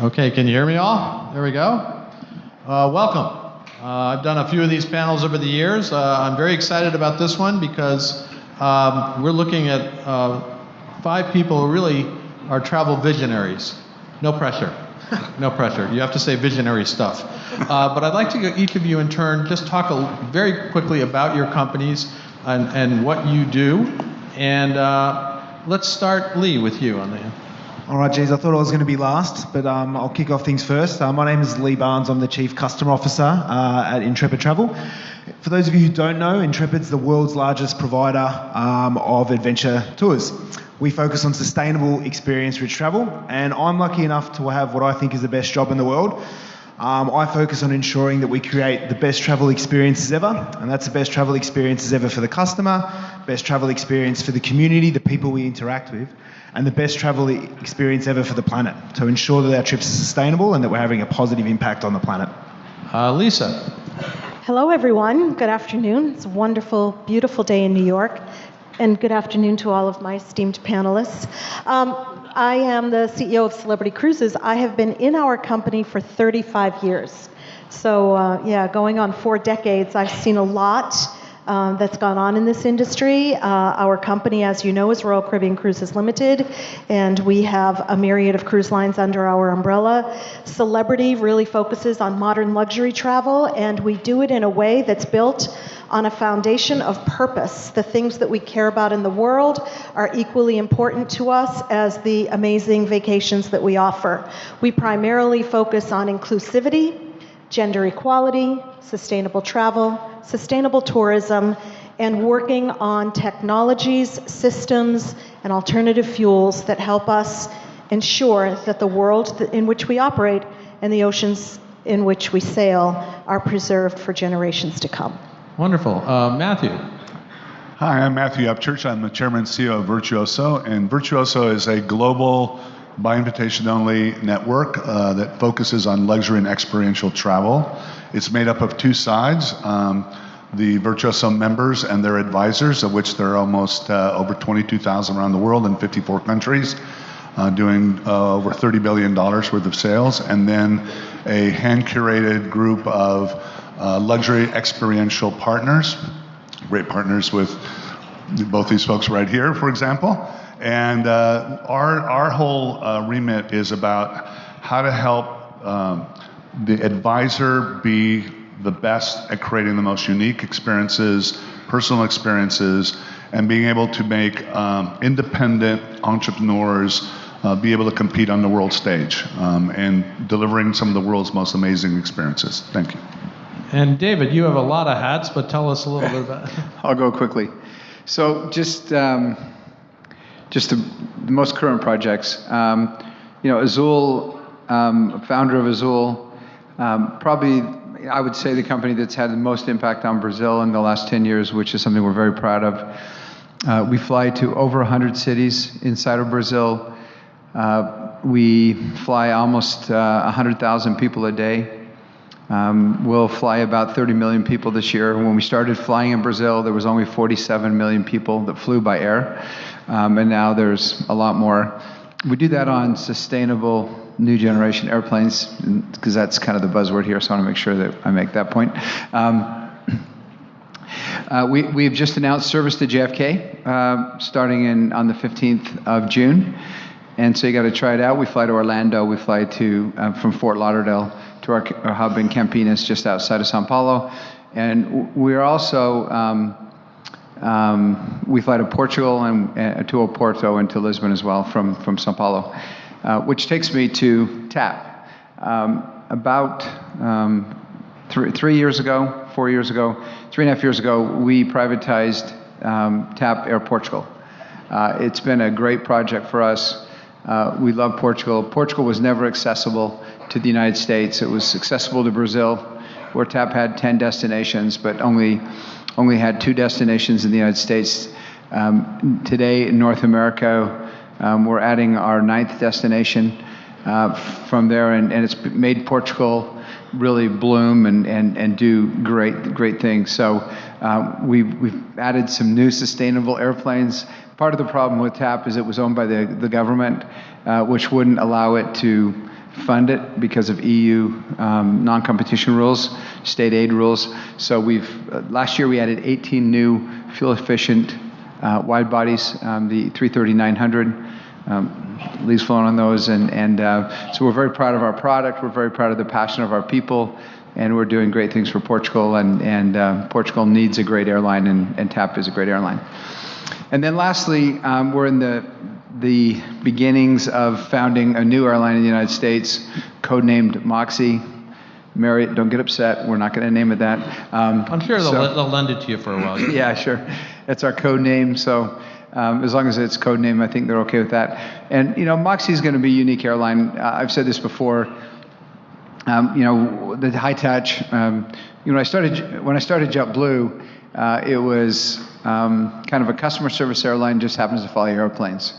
Okay, can you hear me all? There we go. Welcome. I've done a few of these panels over the years. I'm very excited about this one because we're looking at 5 people who really are travel visionaries. No pressure. No pressure. You have to say visionary stuff. But I'd like to get each of you in turn just talk very quickly about your companies and what you do. And let's start, Leigh, with you on the end. All right, geez, I thought I was going to be last, but I'll kick off things first. My name is Leigh Barnes. I'm the Chief Customer Officer at Intrepid Travel. For those of you who don't know, Intrepid's the world's largest provider of adventure tours. We focus on sustainable, experience-rich travel, and I'm lucky enough to have what I think is the best job in the world. I focus on ensuring that we create the best travel experiences ever, and that's the best travel experiences ever for the customer, best travel experience for the community, the people we interact with, and the best travel experience ever for the planet, to ensure that our trips are sustainable and that we're having a positive impact on the planet. Lisa. Hello, everyone. Good afternoon. It's a wonderful, beautiful day in New York. And good afternoon to all of my esteemed panelists. I am the CEO of Celebrity Cruises. I have been in our company for 35 years. So, going on 4 decades. I've seen a lot that's gone on in this industry. Our company, as you know, is Royal Caribbean Cruises Limited, and we have a myriad of cruise lines under our umbrella. Celebrity really focuses on modern luxury travel, and we do it in a way that's built on a foundation of purpose. The things that we care about in the world are equally important to us as the amazing vacations that we offer. We primarily focus on inclusivity, gender equality, sustainable travel, sustainable tourism, and working on technologies, systems, and alternative fuels that help us ensure that the world in which we operate and the oceans in which we sail are preserved for generations to come. Wonderful. Matthew. Hi, I'm Matthew Upchurch. I'm the Chairman and CEO of Virtuoso, and Virtuoso is a global, by invitation only network that focuses on luxury and experiential travel. It's made up of 2 sides, the Virtuoso members and their advisors, of which there are almost over 22,000 around the world in 54 countries, doing over $30 billion worth of sales, and then a hand-curated group of luxury experiential partners, great partners with both these folks right here, for example. And our whole remit is about how to help the advisor be the best at creating the most unique experiences, personal experiences, and being able to make independent entrepreneurs be able to compete on the world stage and delivering some of the world's most amazing experiences. Thank you. And David, you have a lot of hats, but tell us a little bit about it. I'll go quickly. So just the most current projects. Azul, founder of Azul, probably I would say the company that's had the most impact on Brazil in the last 10 years, which is something we're very proud of. We fly to over 100 cities inside of Brazil. We fly almost 100,000 people a day. We'll fly about 30 million people this year. When we started flying in Brazil, there was only 47 million people that flew by air, and now there's a lot more. We do that on sustainable new generation airplanes, because that's kind of the buzzword here, so I want to make sure that I make that point. We've just announced service to JFK, starting on the 15th of June, and so you got to try it out. We fly to Orlando, we fly to from Fort Lauderdale to our hub in Campinas, just outside of Sao Paulo. And we're also, we fly to Portugal and to Oporto and to Lisbon as well from Sao Paulo, which takes me to TAP. About 3 years ago, 4 years ago, 3.5 years ago, we privatized TAP Air Portugal. It's been a great project for us. We love Portugal. Portugal was never accessible to the United States. It was accessible to Brazil, where TAP had 10 destinations, but only had 2 destinations in the United States. Today in North America, we're adding our 9th destination from there, and it's made Portugal really bloom and do great things. So we've added some new sustainable airplanes. Part of the problem with TAP is it was owned by the government, which wouldn't allow it to fund it because of EU non-competition rules, state aid rules. So last year we added 18 new fuel-efficient wide bodies, the 330-900. Leigh's flown on those, and so we're very proud of our product. We're very proud of the passion of our people, and we're doing great things for Portugal. And Portugal needs a great airline, and TAP is a great airline. And then lastly, we're in the beginnings of founding a new airline in the United States, codenamed MOXY. Marriott, don't get upset. We're not going to name it that. I'm sure they'll lend it to you for a while. Yeah, sure. That's our code name. So as long as it's code name, I think they're okay with that. And MOXY is going to be a unique airline. I've said this before. The high touch. When I started JetBlue, it was kind of a customer service airline, just happens to fly airplanes,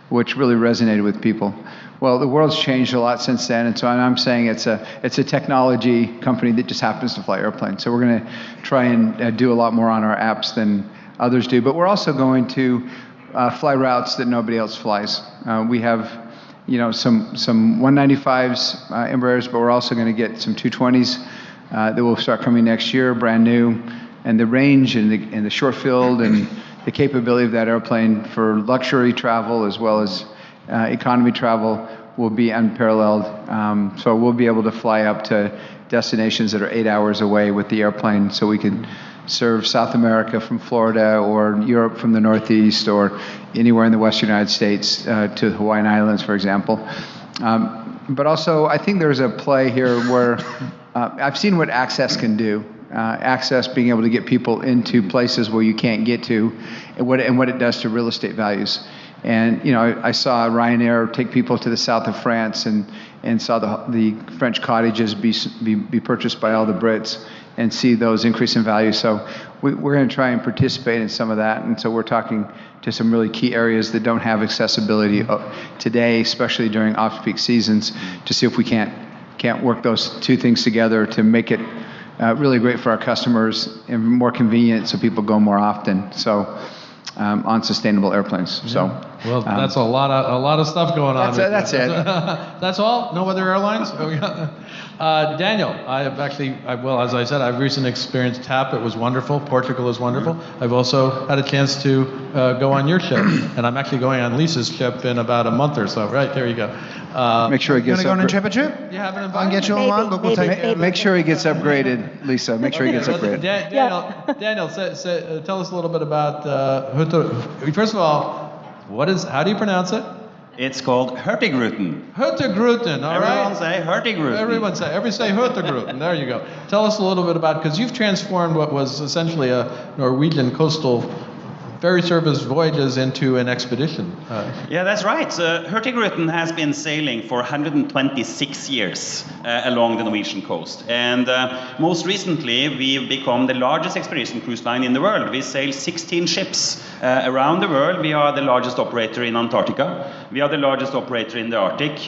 which really resonated with people. Well, the world's changed a lot since then, and so I'm saying it's a technology company that just happens to fly airplanes. So we're going to try and do a lot more on our apps than others do, but we're also going to fly routes that nobody else flies. We have some 195s, Embraers, but we're also going to get some 220s that will start coming next year, brand new. And the range and the short field and the capability of that airplane for luxury travel as well as economy travel will be unparalleled. So we'll be able to fly up to destinations that are 8 hours away with the airplane, so we can serve South America from Florida, or Europe from the Northeast, or anywhere in the Western United States to the Hawaiian Islands, for example. But also, I think there's a play here where I've seen what access can do. Access, being able to get people into places where you can't get to, and what it does to real estate values. And I saw Ryanair take people to the south of France and saw the French cottages be purchased by all the Brits, and see those increase in value. So we're going to try and participate in some of that. And so we're talking to some really key areas that don't have accessibility today, especially during off-peak seasons, to see if we can't work those two things together to make it really great for our customers and more convenient, so people go more often. So on sustainable airplanes. Yeah. So well, that's a lot of stuff going on. That's it. That's all. No other airlines. Daniel, as I said, I've recently experienced TAP. It was wonderful. Portugal is wonderful. I've also had a chance to go on your ship, and I'm actually going on Lisa's ship in about a month or so. Right, there you go. Make sure he gets. You want to go on Intrepid trip? You haven't I invited can get you Maybe, on. Look, we'll take. maybe. Make sure he gets upgraded, Lisa. Make sure he gets upgraded. Daniel, tell us a little bit about first of all, how do you pronounce it? It's called Hurtigruten. Hurtigruten, all right? Everyone say Hurtigruten. Everyone say Hurtigruten. There you go. Tell us a little bit about, because you've transformed what was essentially a Norwegian coastal ferry service voyages into an expedition. Yeah, that's right. Hurtigruten has been sailing for 126 years along the Norwegian coast. And most recently, we've become the largest expedition cruise line in the world. We sail 16 ships around the world. We are the largest operator in Antarctica. We are the largest operator in the Arctic.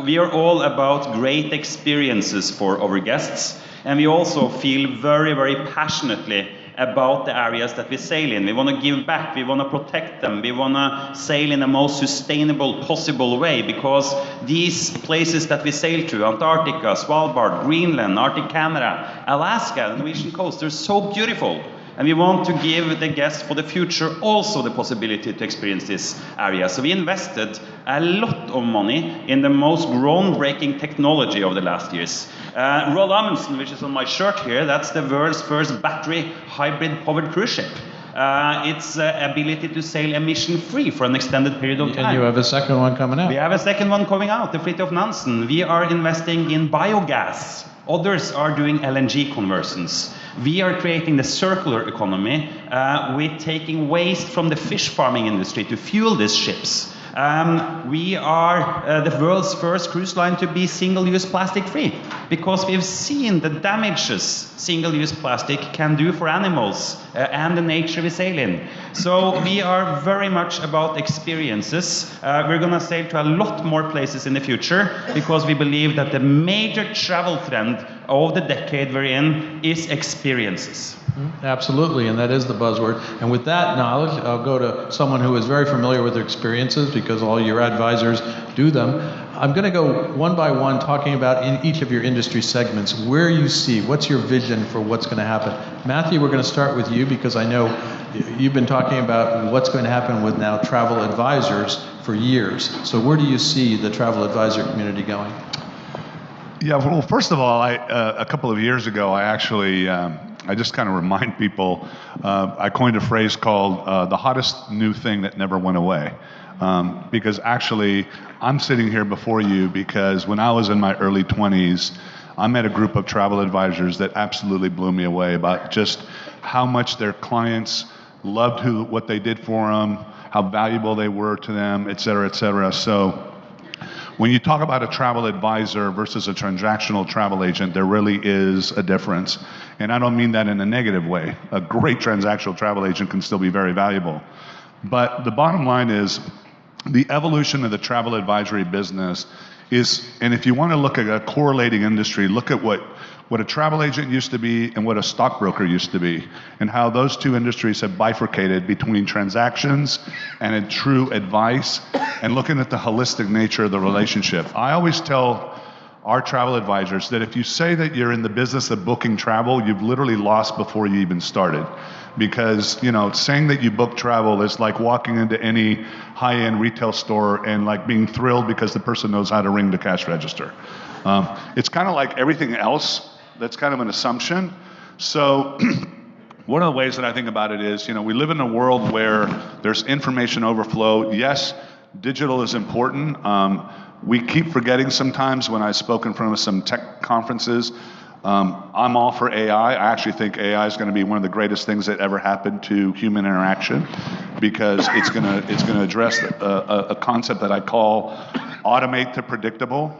We are all about great experiences for our guests. And we also feel very, very passionately about the areas that we sail in. We want to give back, we want to protect them, we want to sail in the most sustainable possible way, because these places that we sail to, Antarctica, Svalbard, Greenland, Arctic Canada, Alaska, the Norwegian coast, they're so beautiful. And we want to give the guests for the future also the possibility to experience this area. So we invested a lot of money in the most groundbreaking technology of the last years. Roald Amundsen, which is on my shirt here, that's the world's first battery hybrid powered cruise ship. Its ability to sail emission-free for an extended period of time. And you have a second one coming out. We have a second one coming out, the Fridtjof Nansen. We are investing in biogas. Others are doing LNG conversions. We are creating the circular economy with taking waste from the fish farming industry to fuel these ships. We are the world's first cruise line to be single-use plastic free, because we've seen the damages single-use plastic can do for animals and the nature we sail in. So we are very much about experiences. We're going to sail to a lot more places in the future, because we believe that the major travel trend of the decade we're in is experiences. Absolutely, and that is the buzzword. And with that knowledge, I'll go to someone who is very familiar with experiences, because all your advisors do them. I'm going to go one by one, talking about in each of your industry segments where you see, what's your vision for what's going to happen. Matthew, we're going to start with you because I know you've been talking about what's going to happen with now travel advisors for years. So where do you see the travel advisor community going? Yeah, well, first of all, a couple of years ago, I actually, I just kind of remind people, I coined a phrase called the hottest new thing that never went away. Because actually, I'm sitting here before you because when I was in my early 20s, I met a group of travel advisors that absolutely blew me away about just how much their clients loved what they did for them, how valuable they were to them, et cetera, et cetera. So when you talk about a travel advisor versus a transactional travel agent, there really is a difference. And I don't mean that in a negative way. A great transactional travel agent can still be very valuable. But the bottom line is the evolution of the travel advisory business is, and if you want to look at a correlating industry, look at what a travel agent used to be and what a stockbroker used to be, and how those two industries have bifurcated between transactions and a true advice, and looking at the holistic nature of the relationship. I always tell our travel advisors that if you say that you're in the business of booking travel, you've literally lost before you even started. Because, you know, saying that you book travel is like walking into any high-end retail store and like being thrilled because the person knows how to ring the cash register. It's kind of like everything else. That's kind of an assumption. So one of the ways that I think about it is, you know, we live in a world where there's information overflow. Yes, digital is important. We keep forgetting sometimes when I spoke in front of some tech conferences. I'm all for AI. I actually think AI is going to be one of the greatest things that ever happened to human interaction, because it's going to address a concept that I call automate the predictable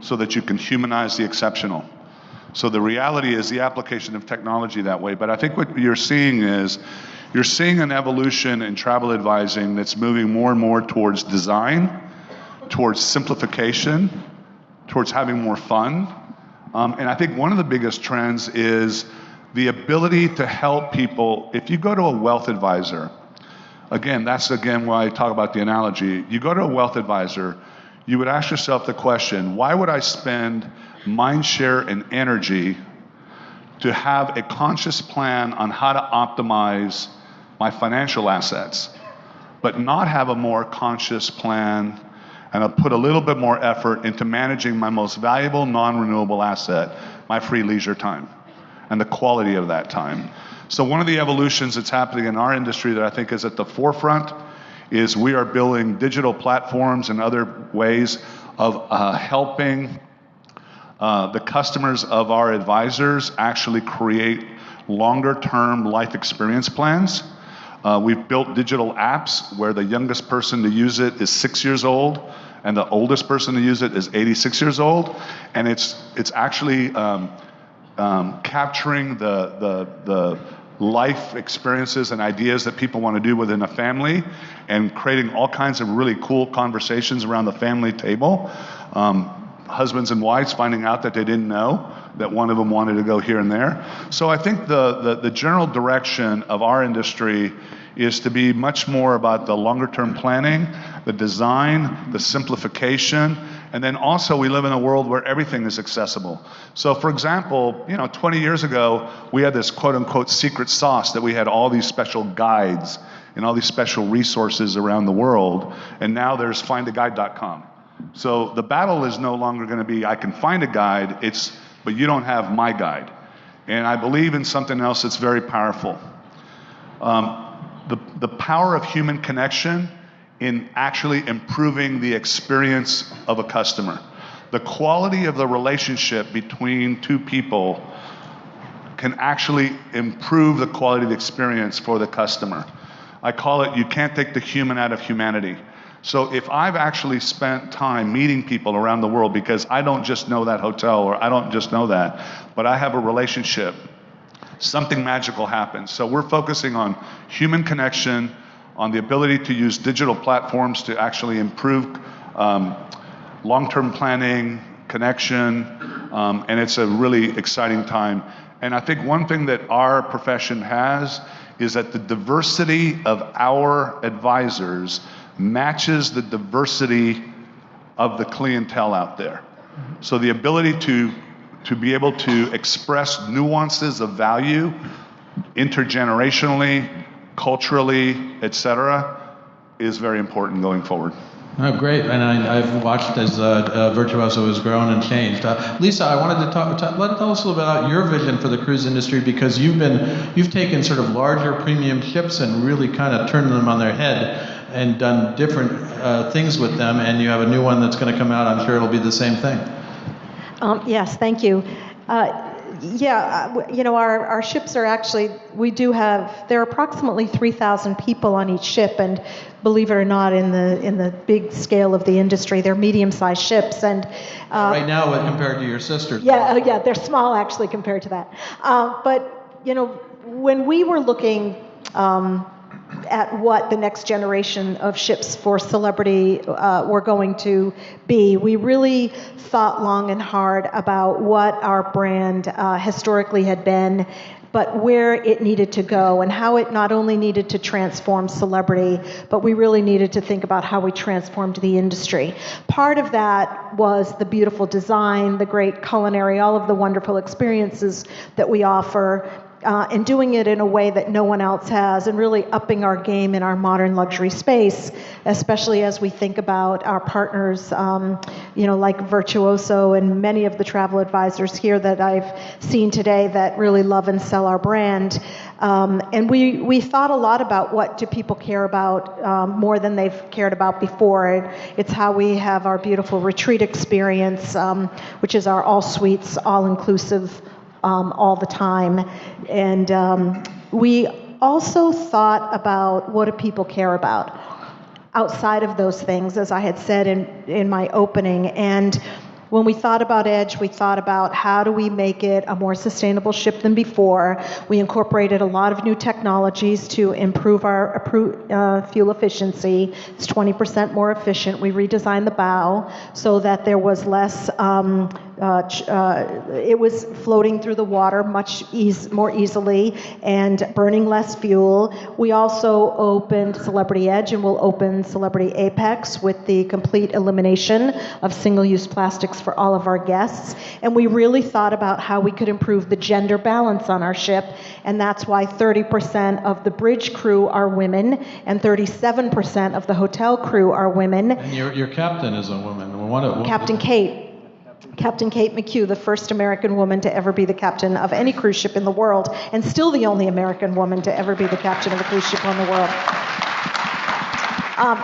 so that you can humanize the exceptional. So the reality is the application of technology that way. But I think what you're seeing is you're seeing an evolution in travel advising that's moving more and more towards design, towards simplification, towards having more fun. And I think one of the biggest trends is the ability to help people. If you go to a wealth advisor, that's why I talk about the analogy. You go to a wealth advisor, you would ask yourself the question, why would I spend mind share and energy to have a conscious plan on how to optimize my financial assets, but not have a more conscious plan and I'll put a little bit more effort into managing my most valuable non-renewable asset, my free leisure time, and the quality of that time. So one of the evolutions that's happening in our industry that I think is at the forefront is we are building digital platforms and other ways of helping the customers of our advisors actually create longer-term life experience plans. We've built digital apps where the youngest person to use it is 6 years old, and the oldest person to use it is 86 years old, and it's actually capturing the life experiences and ideas that people want to do within a family, and creating all kinds of really cool conversations around the family table. Husbands and wives finding out that they didn't know that one of them wanted to go here and there. So I think the general direction of our industry is to be much more about the longer term planning, the design, the simplification, and then also we live in a world where everything is accessible. So for example, 20 years ago, we had this quote unquote secret sauce that we had all these special guides and all these special resources around the world, and now there's findaguide.com. So the battle is no longer going to be I can find a guide, but you don't have my guide. And I believe in something else that's very powerful. The power of human connection in actually improving the experience of a customer. The quality of the relationship between two people can actually improve the quality of the experience for the customer. I call it, you can't take the human out of humanity. So if I've actually spent time meeting people around the world because I don't just know that hotel or I don't just know that, but I have a relationship, something magical happens. So we're focusing on human connection, on the ability to use digital platforms to actually improve long-term planning, connection, and it's a really exciting time. And I think one thing that our profession has is that the diversity of our advisors matches the diversity of the clientele out there. So the ability to be able to express nuances of value intergenerationally, culturally, etc., is very important going forward. Oh, great. And I've watched as Virtuoso has grown and changed. Lisa, I wanted to tell us a little bit about your vision for the cruise industry, because you've taken sort of larger premium ships and really kind of turned them on their head and done different things with them, and you have a new one that's going to come out. I'm sure it'll be the same thing. Yes, thank you. Our ships are actually, there are approximately 3,000 people on each ship, and believe it or not, in the big scale of the industry, they're medium-sized ships. And right now, compared to your sisters. Yeah, they're small actually compared to that. But when we were looking at what the next generation of ships for Celebrity were going to be, we really thought long and hard about what our brand historically had been, but where it needed to go and how it not only needed to transform Celebrity, but we really needed to think about how we transformed the industry. Part of that was the beautiful design, the great culinary, all of the wonderful experiences that we offer, and doing it in a way that no one else has, and really upping our game in our modern luxury space, especially as we think about our partners, like Virtuoso and many of the travel advisors here that I've seen today that really love and sell our brand. And we thought a lot about what do people care about more than they've cared about before. It's how we have our beautiful retreat experience, which is our all suites, all inclusive, all the time. And we also thought about what do people care about outside of those things, as I had said in my opening. And when we thought about Edge, we thought about how do we make it a more sustainable ship than before. We incorporated a lot of new technologies to improve our fuel efficiency. It's 20% more efficient. We redesigned the bow so that there was less, it was floating through the water much more easily and burning less fuel. We also opened Celebrity Edge, and we'll open Celebrity Apex with the complete elimination of single-use plastics for all of our guests. And we really thought about how we could improve the gender balance on our ship, and that's why 30% of the bridge crew are women and 37% of the hotel crew are women. And your captain is a woman. Captain Kate. Captain Kate McHugh, the first American woman to ever be the captain of any cruise ship in the world, and still the only American woman to ever be the captain of a cruise ship on the world.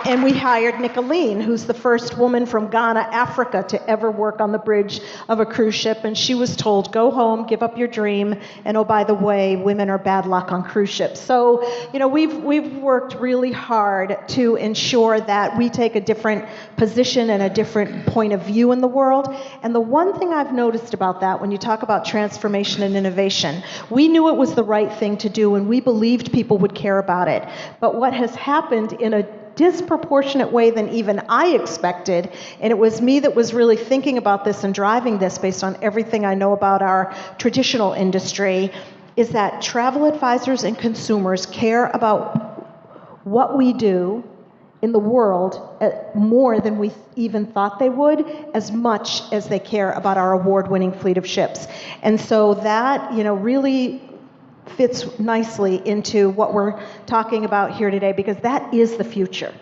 And we hired Nicolene, who's the first woman from Ghana, Africa, to ever work on the bridge of a cruise ship. And she was told, go home, give up your dream, and oh, by the way, women are bad luck on cruise ships. So, we've worked really hard to ensure that we take a different position and a different point of view in the world. And the one thing I've noticed about that, when you talk about transformation and innovation, we knew it was the right thing to do, and we believed people would care about it. But what has happened in a disproportionate way than even I expected, and it was me that was really thinking about this and driving this based on everything I know about our traditional industry, is that travel advisors and consumers care about what we do in the world more than we even thought they would, as much as they care about our award-winning fleet of ships. And so that, really fits nicely into what we're talking about here today, because that is the future.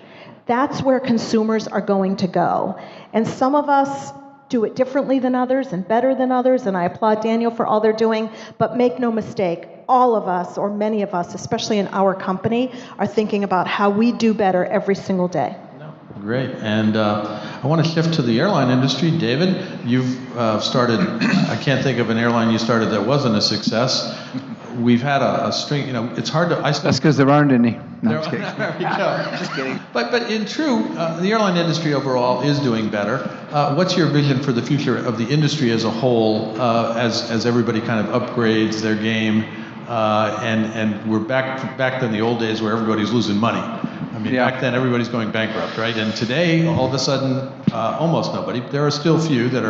That's where consumers are going to go. And some of us do it differently than others and better than others, and I applaud Daniel for all they're doing, but make no mistake, all of us, or many of us, especially in our company, are thinking about how we do better every single day. Great. And I want to shift to the airline industry. David, you've started, I can't think of an airline you started that wasn't a success. We've had a string, it's hard to... That's because there aren't any. No, there we go. Just kidding. But in true, the airline industry overall is doing better. What's your vision for the future of the industry as a whole, as everybody kind of upgrades their game, and we're back in the old days where everybody's losing money. Back then everybody's going bankrupt, right? And today, all of a sudden, almost nobody. There are still few that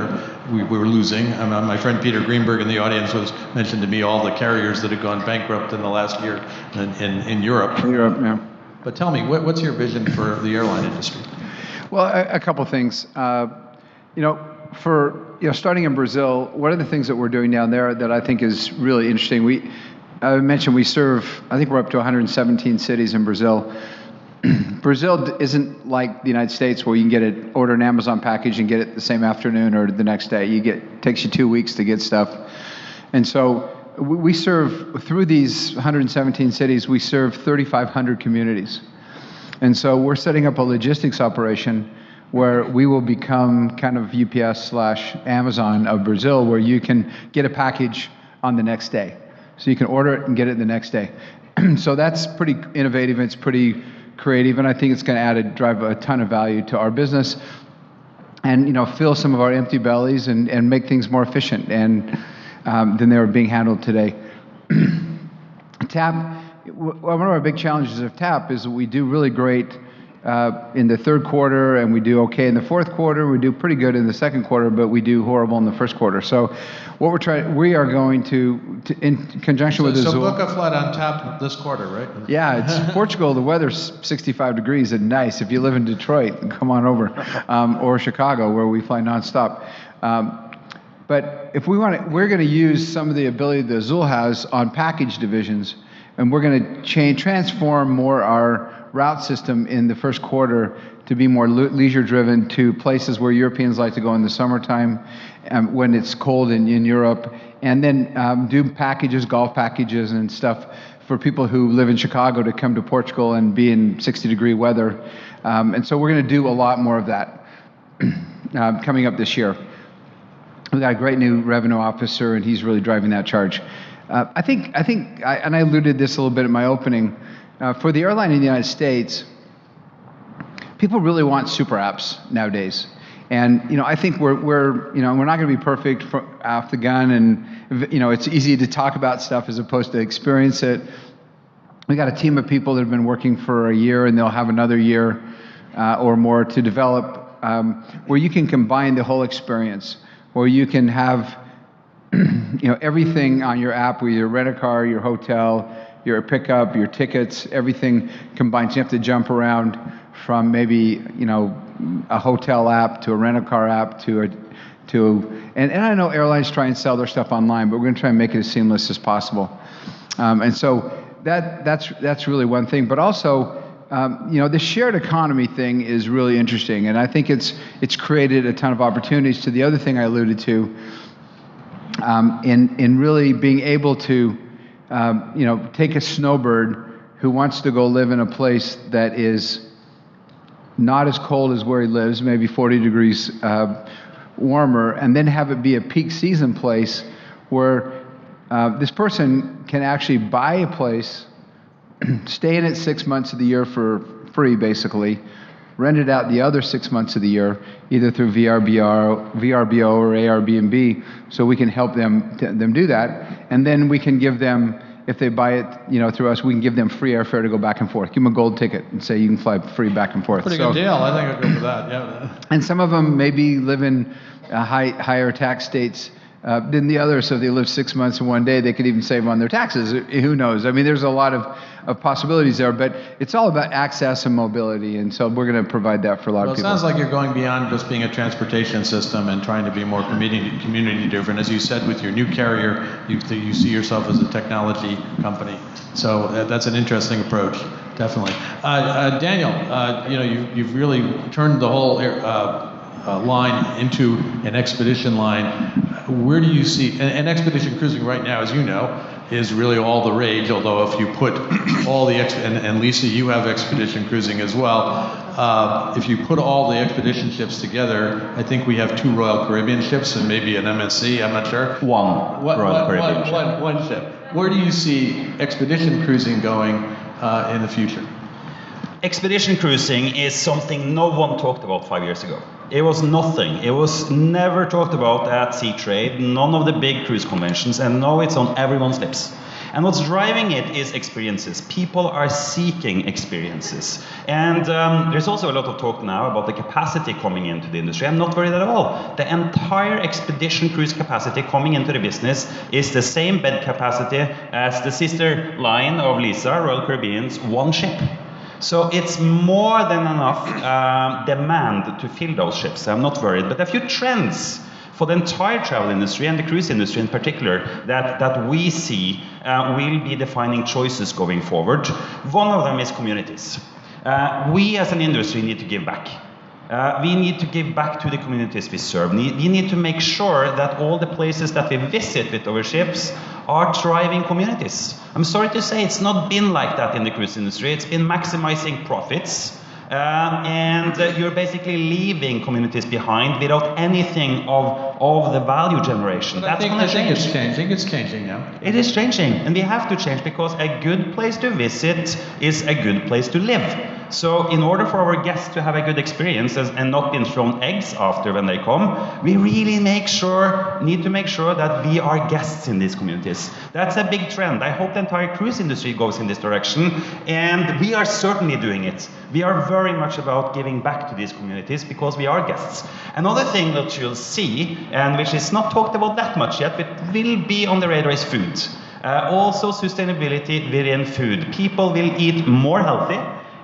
we were losing. My friend Peter Greenberg in the audience mentioned to me all the carriers that had gone bankrupt in the last year in Europe. Europe, yeah. But tell me, what's your vision for the airline industry? Well, a couple things. Starting in Brazil, one of the things that we're doing down there that I think is really interesting, I mentioned we serve, I think we're up to 117 cities in Brazil. Brazil isn't like the United States where you can order an Amazon package and get it the same afternoon or the next day. It takes you 2 weeks to get stuff. And so we serve, through these 117 cities, we serve 3,500 communities. And so we're setting up a logistics operation where we will become kind of UPS/Amazon of Brazil, where you can get a package on the next day. So you can order it and get it the next day. So that's pretty innovative, it's pretty creative, and I think it's going to drive a ton of value to our business and fill some of our empty bellies and make things more efficient than they were being handled today. TAP, one of our big challenges of TAP is that we do really great in the third quarter, and we do okay in the fourth quarter. We do pretty good in the second quarter, but we do horrible in the first quarter. So what we are going to in conjunction with Azul. So book a flight on TAP this quarter, right? Yeah, it's Portugal. The weather's 65 degrees and nice. If you live in Detroit, come on over, or Chicago, where we fly nonstop. But if we're going to use some of the ability that Azul has on package divisions, and we're going to transform more our route system in the first quarter to be more leisure-driven to places where Europeans like to go in the summertime when it's cold in Europe, and then do packages, golf packages and stuff for people who live in Chicago to come to Portugal and be in 60-degree weather. And so we're going to do a lot more of that coming up this year. We've got a great new revenue officer, and he's really driving that charge. I think, and I alluded to this a little bit in my opening, for the airline in the United States, people really want super apps nowadays. And I think we're not going to be perfect off the gun, and it's easy to talk about stuff as opposed to experience it. We got a team of people that have been working for a year, and they'll have another year or more to develop, where you can combine the whole experience, where you can have everything on your app, where your rent-a-car, your hotel, your pickup, your tickets, everything combined. You have to jump around from maybe a hotel app to a rent-a-car app and I know airlines try and sell their stuff online, but we're going to try and make it as seamless as possible. And so that's really one thing. But also, the shared economy thing is really interesting, and I think it's created a ton of opportunities. To the other thing I alluded to, in really being able to take a snowbird who wants to go live in a place that is not as cold as where he lives, maybe 40 degrees warmer, and then have it be a peak season place where this person can actually buy a place, stay in it 6 months of the year for free, basically, rent it out the other 6 months of the year, either through VRBO or Airbnb, so we can help them do that. And then we can give them, if they buy it through us, we can give them free airfare to go back and forth. Give them a gold ticket and say you can fly free back and forth. Pretty good deal. I think I'd go for that. Yeah. And some of them maybe live in higher tax states than the others, so if they live 6 months in one day, they could even save on their taxes. Who knows? I mean, there's a lot of possibilities there, but it's all about access and mobility, and so we're going to provide that for a lot of people. It sounds like you're going beyond just being a transportation system and trying to be more community driven. As you said, with your new carrier, you see yourself as a technology company. So that's an interesting approach, definitely. Daniel, you've really turned the whole line into an expedition line. Where do you see, and expedition cruising right now, as you know, is really all the rage, although if you put all the, and Lisa, you have expedition cruising as well, if you put all the expedition ships together, I think we have 2 Royal Caribbean ships and maybe an MSC, I'm not sure. Royal Caribbean ship. One ship. Where do you see expedition cruising going in the future? Expedition cruising is something no one talked about 5 years ago. It was nothing. It was never talked about at Sea Trade, none of the big cruise conventions, and now it's on everyone's lips. And what's driving it is experiences. People are seeking experiences. And there's also a lot of talk now about the capacity coming into the industry. I'm not worried at all. The entire expedition cruise capacity coming into the business is the same bed capacity as the sister line of Lisa, Royal Caribbean's, one ship. So it's more than enough demand to fill those ships. I'm not worried. But a few trends for the entire travel industry and the cruise industry in particular that we see will be defining choices going forward. One of them is communities. We as an industry need to give back. We need to give back to the communities we serve. We need to make sure that all the places that we visit with our ships are thriving communities. I'm sorry to say it's not been like that in the cruise industry. It's been maximizing profits. And you're basically leaving communities behind without anything of the value generation. But I think it's changing. It's changing now. It is changing, and we have to change because a good place to visit is a good place to live. So in order for our guests to have a good experience and not being thrown eggs after when they come, we really need to make sure that we are guests in these communities. That's a big trend. I hope the entire cruise industry goes in this direction, and we are certainly doing it. We are very much about giving back to these communities because we are guests. Another thing that you'll see, and which is not talked about that much yet, but will be on the radar, is food. Also sustainability within food. People will eat more healthy,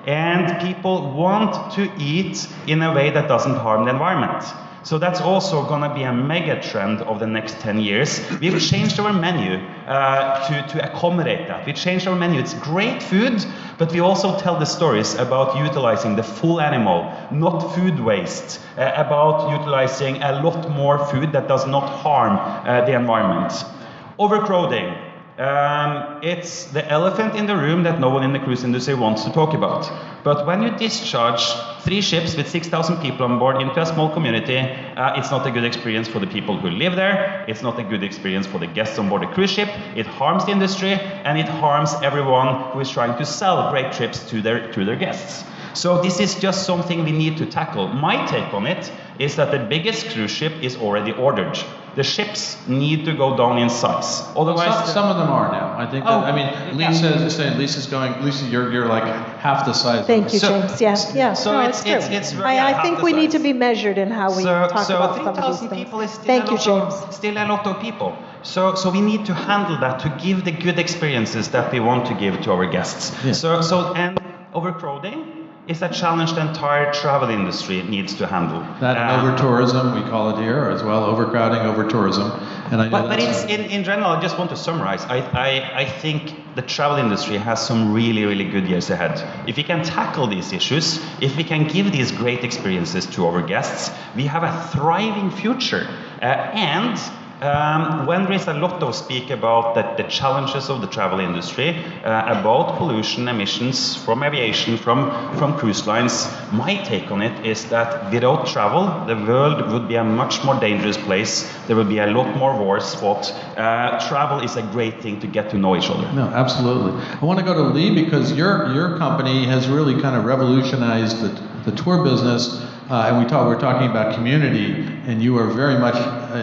and people want to eat in a way that doesn't harm the environment. So that's also going to be a mega trend of the next 10 years. We've changed our menu to accommodate that. We changed our menu. It's great food, but we also tell the stories about utilizing the full animal, not food waste, about utilizing a lot more food that does not harm the environment. Overcrowding. It's the elephant in the room that no one in the cruise industry wants to talk about. But when you discharge 3 ships with 6,000 people on board into a small community, it's not a good experience for the people who live there. It's not a good experience for the guests on board the cruise ship. It harms the industry, and it harms everyone who is trying to sell great trips to their guests. So this is just something we need to tackle. My take on it is that the biggest cruise ship is already ordered. The ships need to go down in size. Otherwise, some of them are now. I think. Lisa, you're like half the size. Thank you, James. Yeah. So no, it's true. very I think we need to size. be measured in how we talk about some of these 3,000 people is things. still a lot of people. So we need to handle that to give the good experiences that we want to give to our guests. Yeah. And overcrowding is a challenge the entire travel industry needs to handle. That over-tourism, we call it here, as well, overcrowding, over-tourism. And I know but it's, in general, I just want to summarize. I think the travel industry has some really, really good years ahead. If we can tackle these issues, if we can give these great experiences to our guests, we have a thriving future. When there is a lot of speak about the challenges of the travel industry, about pollution, emissions from aviation, from cruise lines, my take on it is that without travel, the world would be a much more dangerous place. There would be a lot more wars fought. Travel is a great thing to get to know each other. No, absolutely. I want to go to Leigh because your company has really kind of revolutionized the tour business. And we're talking about community, and you are very much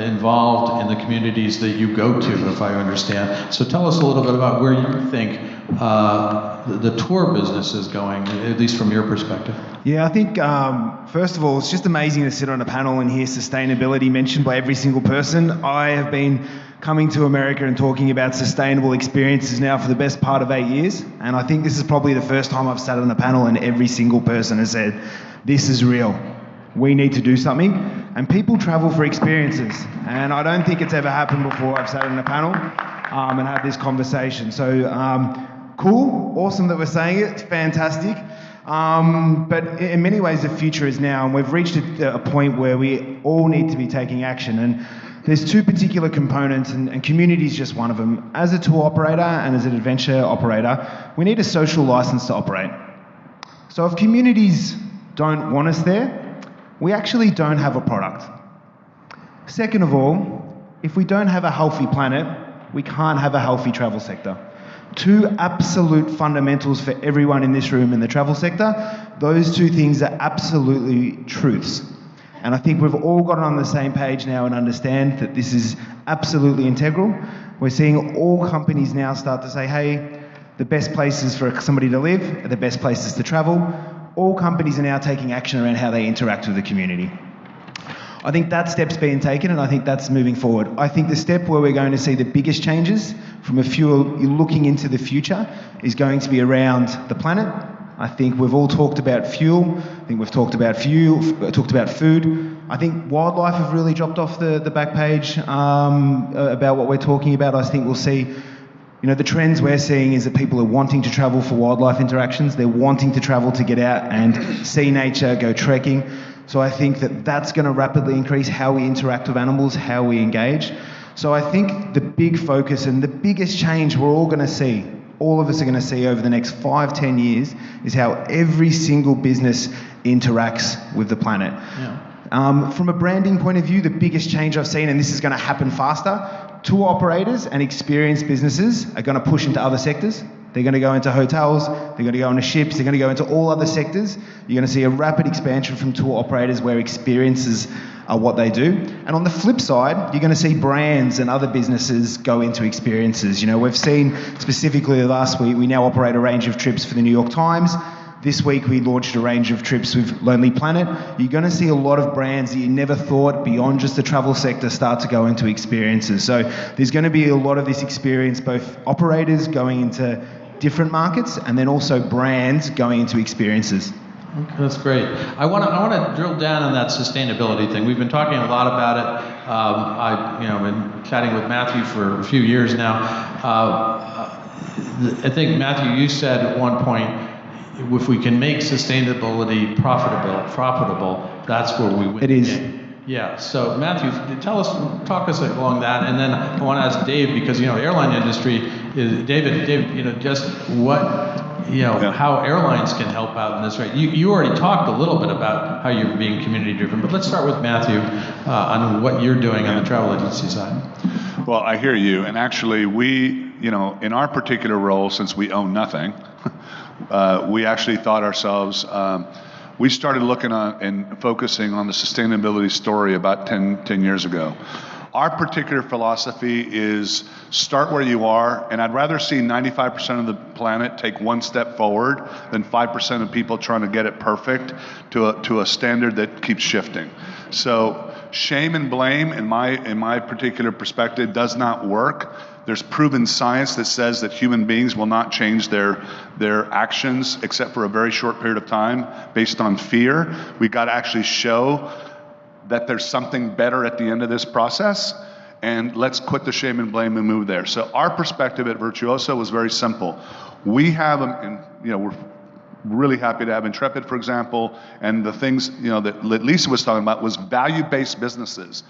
involved in the communities that you go to, if I understand. So tell us a little bit about where you think the tour business is going, at least from your perspective. Yeah, I think, first of all, it's just amazing to sit on a panel and hear sustainability mentioned by every single person. I have been coming to America and talking about sustainable experiences now for the best part of 8 years, and I think this is probably the first time I've sat on a panel and every single person has said, this is real. We need to do something. And people travel for experiences. And I don't think it's ever happened before. I've sat on a panel and had this conversation. So cool, awesome that we're saying it. It's fantastic. But in many ways, the future is now. And we've reached a point where we all need to be taking action. And there's 2 particular components, and community is just one of them. As a tour operator and as an adventure operator, we need a social license to operate. So if communities don't want us there, we actually don't have a product. Second of all, if we don't have a healthy planet, we can't have a healthy travel sector. 2 absolute fundamentals for everyone in this room in the travel sector. Those 2 things are absolutely truths. And I think we've all gotten on the same page now and understand that this is absolutely integral. We're seeing all companies now start to say, hey, the best places for somebody to live are the best places to travel. All companies are now taking action around how they interact with the community. I think that step's being taken, and I think that's moving forward. I think the step where we're going to see the biggest changes from a few looking into the future is going to be around the planet, I think we've all talked about fuel. I think we've talked about food. I think wildlife have really dropped off the back page about what we're talking about. I think we'll see, the trends we're seeing is that people are wanting to travel for wildlife interactions. They're wanting to travel to get out and see nature, go trekking. So I think that that's going to rapidly increase how we interact with animals, how we engage. So I think the big focus and the biggest change we're all going to see, all of us are going to see over the next 5-10 years, is how every single business interacts with the planet. Yeah. From a branding point of view, the biggest change I've seen, and this is going to happen faster, tour operators and experienced businesses are going to push into other sectors. They're going to go into hotels, they're going to go into ships, they're going to go into all other sectors. You're going to see a rapid expansion from tour operators where experiences are what they do. And on the flip side, you're going to see brands and other businesses go into experiences. We've seen specifically last week, we now operate a range of trips for the New York Times. This week we launched a range of trips with Lonely Planet. You're going to see a lot of brands that you never thought beyond just the travel sector start to go into experiences. So there's going to be a lot of this experience, both operators going into different markets and then also brands going into experiences. Okay, that's great. I want to drill down on that sustainability thing. We've been talking a lot about it. I've been chatting with Matthew for a few years now. I think, Matthew, you said at one point, if we can make sustainability profitable, that's where we win. It is. Yeah. So Matthew, talk us along that, and then I want to ask Dave, because airline industry is David. Just what how airlines can help out in this, right? You already talked a little bit about how you're being community driven, but let's start with Matthew on what you're doing on the travel agency side. Well, I hear you, and actually we, in our particular role, since we own nothing, we actually thought ourselves. We started looking on and focusing on the sustainability story about 10 years ago. Our particular philosophy is start where you are, and I'd rather see 95% of the planet take one step forward than 5% of people trying to get it perfect to a standard that keeps shifting. So shame and blame, in my particular perspective, does not work. There's proven science that says that human beings will not change their actions except for a very short period of time based on fear. We got to actually show that there's something better at the end of this process, and let's quit the shame and blame and move there. So our perspective at Virtuoso was very simple. We have, we're really happy to have Intrepid, for example, and the things that Lisa was talking about was value-based businesses.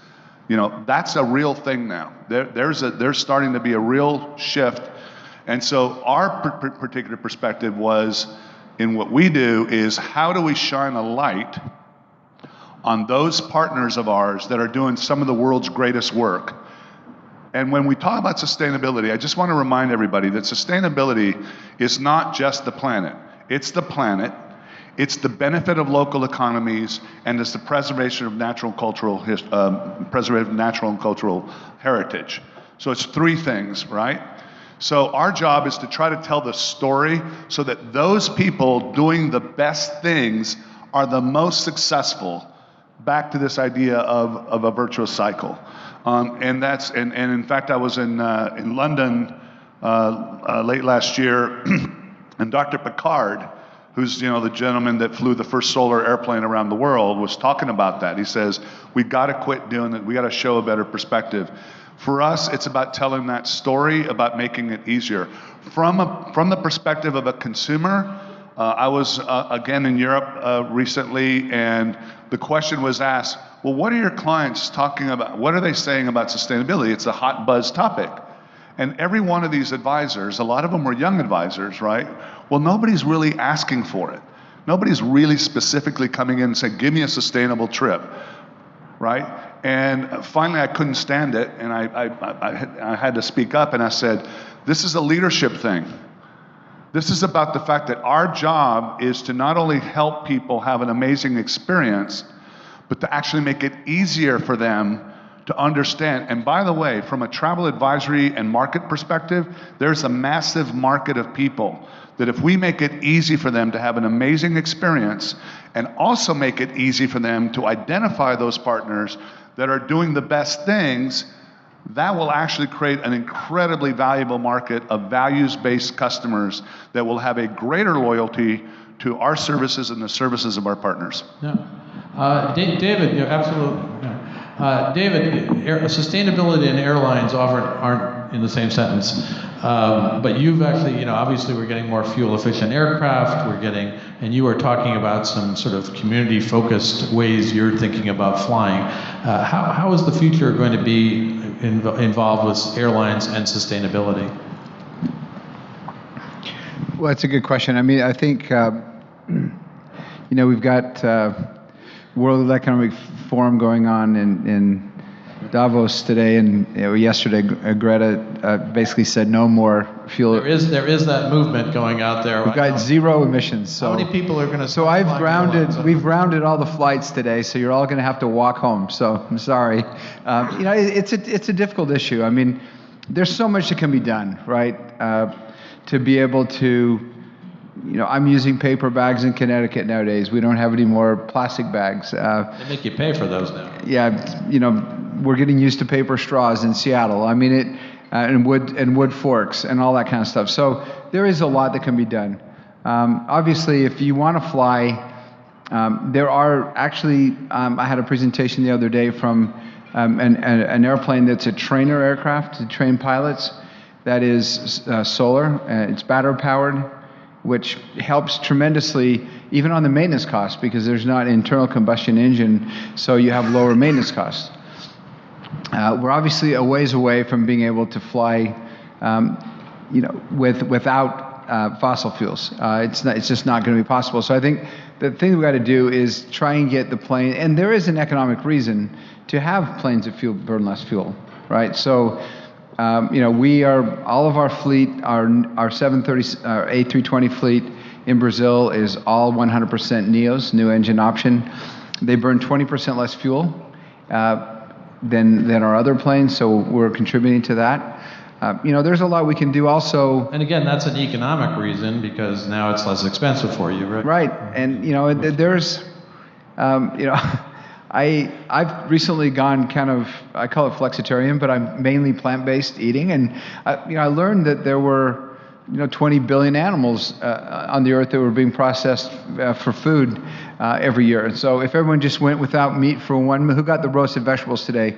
That's a real thing now. There's starting to be a real shift. And so our particular perspective was, in what we do, is how do we shine a light on those partners of ours that are doing some of the world's greatest work. And when we talk about sustainability, I just want to remind everybody that sustainability is not just the planet. It's the planet, it's the benefit of local economies, and it's the preservation of natural and cultural heritage. So it's three things, right? So our job is to try to tell the story so that those people doing the best things are the most successful. Back to this idea of a virtuous cycle. And in fact, I was in London late last year, and Dr. Picard, who's the gentleman that flew the first solar airplane around the world, was talking about that. He says, we got to quit doing that. We got to show a better perspective. For us, it's about telling that story, about making it easier. From the perspective of a consumer, I was again in Europe recently, and the question was asked, well, what are your clients talking about? What are they saying about sustainability? It's a hot buzz topic. And every one of these advisors, a lot of them were young advisors, right? Well, nobody's really asking for it. Nobody's really specifically coming in and saying, give me a sustainable trip, right? And finally, I couldn't stand it, and I had to speak up, and I said, this is a leadership thing. This is about the fact that our job is to not only help people have an amazing experience, but to actually make it easier for them to understand. And by the way, from a travel advisory and market perspective, there's a massive market of people that if we make it easy for them to have an amazing experience and also make it easy for them to identify those partners that are doing the best things, that will actually create an incredibly valuable market of values-based customers that will have a greater loyalty to our services and the services of our partners. Yeah. David, you're absolutely. David, sustainability and airlines aren't in the same sentence. But you've actually, obviously we're getting more fuel efficient aircraft, and you are talking about some sort of community focused ways you're thinking about flying. How is the future going to be involved with airlines and sustainability? Well, that's a good question. I mean, I think, we've got World Economic Forum going on in Davos today, and yesterday Greta basically said no more fuel. There is that movement going out there. We've got zero emissions. So how many people are going to? So we've grounded all the flights today. So you're all going to have to walk home. So I'm sorry. It's a difficult issue. I mean, there's so much that can be done, right? To be able to, I'm using paper bags in Connecticut nowadays. We don't have any more plastic bags. They make you pay for those now. Yeah, we're getting used to paper straws in Seattle. I mean, and wood forks and all that kind of stuff. So there is a lot that can be done. Obviously, if you want to fly, there are actually. I had a presentation the other day from an airplane that's a trainer aircraft to train pilots. That is solar. It's battery powered, which helps tremendously even on the maintenance costs because there's not an internal combustion engine, so you have lower maintenance costs. We're obviously a ways away from being able to fly, without fossil fuels. It's just not going to be possible. So I think the thing we've got to do is try and get the plane, and there is an economic reason to have planes that burn less fuel, right? So. We are all of our fleet, our 730, our A320 fleet in Brazil is all 100% NEOs, new engine option. They burn 20% less fuel than our other planes, so we're contributing to that. There's a lot we can do also. And again, that's an economic reason because now it's less expensive for you, right? Right, and there's, I've recently gone kind of, I call it flexitarian, but I'm mainly plant-based eating, and I learned that there were 20 billion animals on the earth that were being processed for food every year. And so if everyone just went without meat for who got the roasted vegetables today?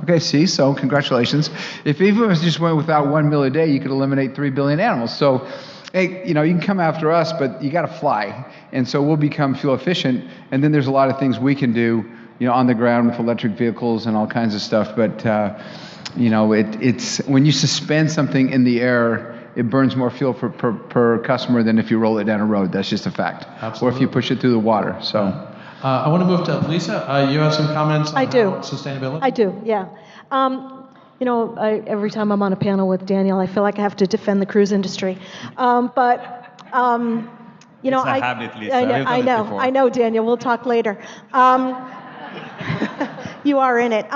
Okay, see, so congratulations. If everyone just went without 1 meal a day, you could eliminate 3 billion animals. So hey, you can come after us, but you got to fly. And so we'll become fuel efficient. And then there's a lot of things we can do, on the ground with electric vehicles and all kinds of stuff. But, it's when you suspend something in the air, it burns more fuel per customer than if you roll it down a road. That's just a fact. Absolutely. Or if you push it through the water. So. I want to move to Lisa. You have some comments on sustainability? I do, yeah. Every time I'm on a panel with Daniel, I feel like I have to defend the cruise industry. It's a habit, Lisa. I know, Daniel. We'll talk later. You are in it.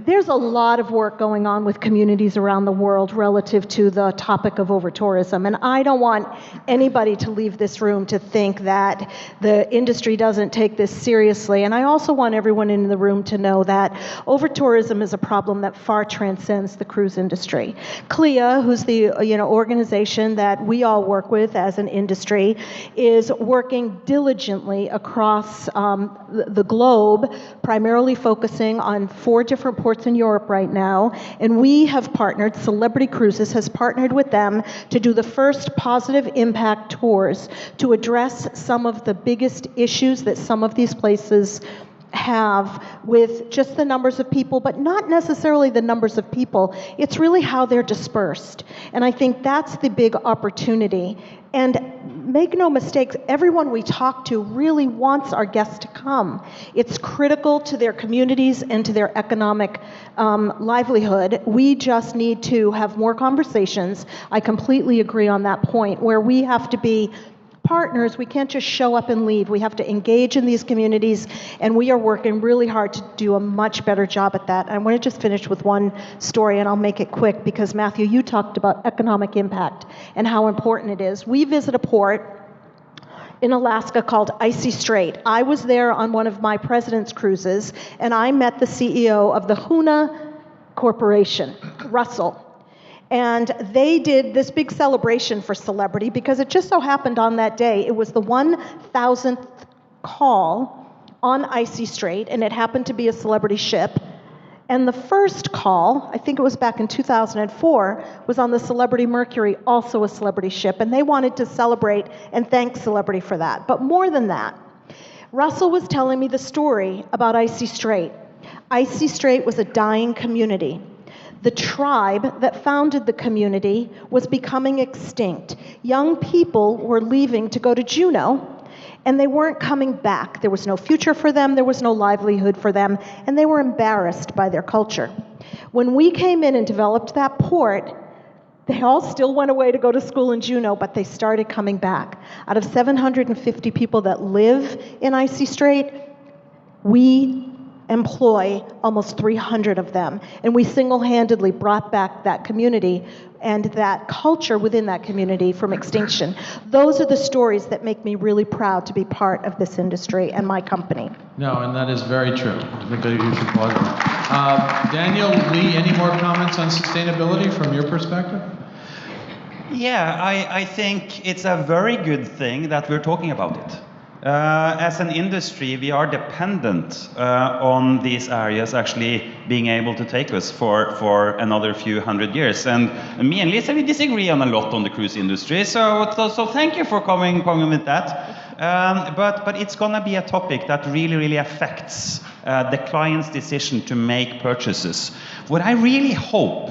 There's a lot of work going on with communities around the world relative to the topic of over-tourism, and I don't want anybody to leave this room to think that the industry doesn't take this seriously, and I also want everyone in the room to know that over-tourism is a problem that far transcends the cruise industry. CLIA, who's the organization that we all work with as an industry, is working diligently across the globe, primarily focusing on 4 different ports in Europe right now, and we have partnered, Celebrity Cruises has partnered with them to do the first positive impact tours to address some of the biggest issues that some of these places have with just the numbers of people, but not necessarily the numbers of people. It's really how they're dispersed. And I think that's the big opportunity. And make no mistakes, everyone we talk to really wants our guests to come. It's critical to their communities and to their economic livelihood. We just need to have more conversations. I completely agree on that point, where we have to be partners. We can't just show up and leave. We have to engage in these communities, and we are working really hard to do a much better job at that. I want to just finish with one story, and I'll make it quick, because Matthew, you talked about economic impact and how important it is. We visit a port in Alaska called Icy Strait. I was there on one of my president's cruises, and I met the CEO of the Huna Corporation, Russell. And they did this big celebration for celebrity because it just so happened on that day, it was the 1,000th call on Icy Strait, and it happened to be a celebrity ship. And the first call, I think it was back in 2004, was on the Celebrity Mercury, also a celebrity ship, and they wanted to celebrate and thank celebrity for that. But more than that, Russell was telling me the story about Icy Strait. Icy Strait was a dying community. The tribe that founded the community was becoming extinct. Young people were leaving to go to Juneau, and they weren't coming back. There was no future for them, there was no livelihood for them, and they were embarrassed by their culture. When we came in and developed that port, they all still went away to go to school in Juneau, but they started coming back. Out of 750 people that live in Icy Strait, we employ almost 300 of them, and we single-handedly brought back that community and that culture within that community from extinction. Those are the stories that make me really proud to be part of this industry and my company. No, and that is very true. I think that you should applaud them. Daniel, Leigh, any more comments on sustainability from your perspective? Yeah, I think it's a very good thing that we're talking about it. As an industry, we are dependent on these areas actually being able to take us for another few hundred years. And me and Lisa, we disagree on a lot on the cruise industry. So thank you for coming with that. But it's going to be a topic that really affects the client's decision to make purchases. What I really hope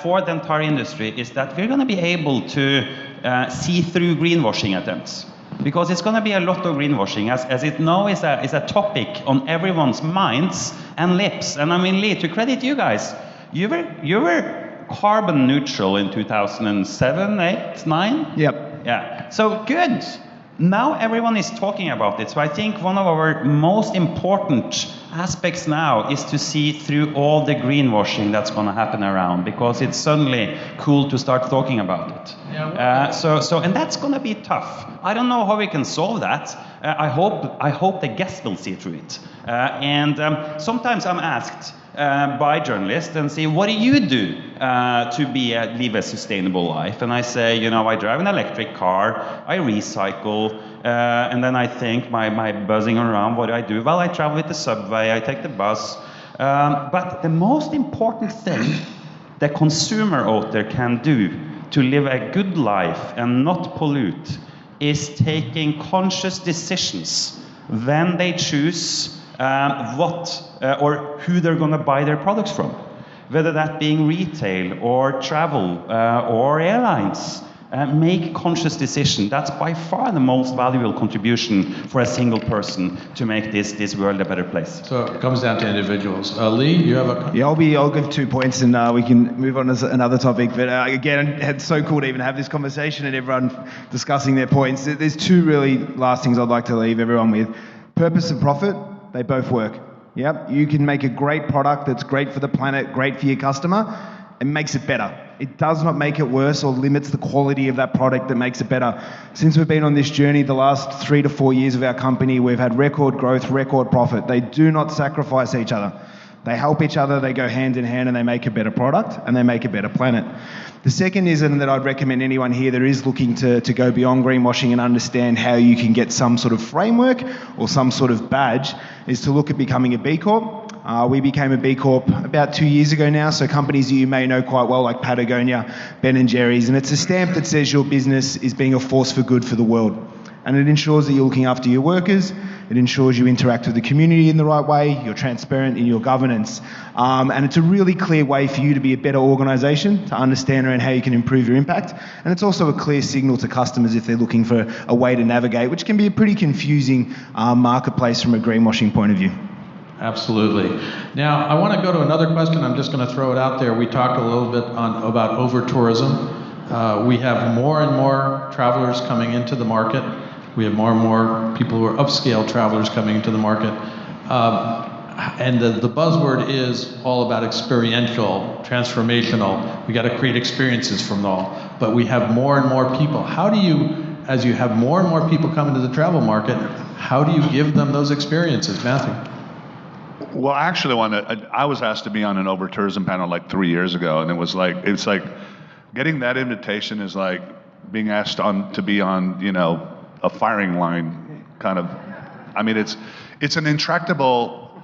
for the entire industry is that we're going to be able to see through greenwashing attempts. Because it's going to be a lot of greenwashing, as it now is a topic on everyone's minds and lips. And I mean, Leigh, to credit you guys, you were carbon neutral in 2007, 8, 9? Yep. Yeah. So good. Now everyone is talking about it. So I think one of our most important aspects now is to see through all the greenwashing that's going to happen around, because it's suddenly cool to start talking about it. Yeah. And that's going to be tough. I don't know how we can solve that. I hope the guests will see through it. Sometimes I'm asked by journalists and say, what do you do to live a sustainable life? And I say, I drive an electric car, I recycle, and then I think my buzzing around, what do I do? Well, I travel with the subway, I take the bus. But the most important thing the consumer out there can do to live a good life and not pollute is taking conscious decisions when they choose or who they're going to buy their products from, whether that being retail or travel or airlines. Make conscious decision. That's by far the most valuable contribution for a single person to make this world a better place. So it comes down to individuals. Leigh, you have a... Yeah, I'll give 2 points and we can move on to another topic. But again, it's so cool to even have this conversation and everyone discussing their points. There's 2 really last things I'd like to leave everyone with. Purpose and profit, they both work. Yep, you can make a great product that's great for the planet, great for your customer, and makes it better. It does not make it worse or limits the quality of that product that makes it better. Since we've been on this journey, the last 3 to 4 years of our company, we've had record growth, record profit. They do not sacrifice each other. They help each other, they go hand in hand, and they make a better product, and they make a better planet. The second is, and that I'd recommend anyone here that is looking to go beyond greenwashing and understand how you can get some sort of framework or some sort of badge, is to look at becoming a B Corp. We became a B Corp about 2 years ago now, so companies that you may know quite well, like Patagonia, Ben & Jerry's, and it's a stamp that says your business is being a force for good for the world. And it ensures that you're looking after your workers, it ensures you interact with the community in the right way, you're transparent in your governance, and it's a really clear way for you to be a better organisation, to understand around how you can improve your impact, and it's also a clear signal to customers if they're looking for a way to navigate, which can be a pretty confusing marketplace from a greenwashing point of view. Absolutely. Now, I want to go to another question. I'm just going to throw it out there. We talked a little bit about over-tourism. We have more and more travelers coming into the market. We have more and more people who are upscale travelers coming into the market. And the buzzword is all about experiential, transformational. We got to create experiences from it all. But we have more and more people. How do you, as you have more and more people come into the travel market, how do you give them those experiences, Matthew? Well, I actually I was asked to be on an over-tourism panel like 3 years ago, and it's like getting that invitation is like being asked to be on, a firing line kind of. I mean, it's an intractable,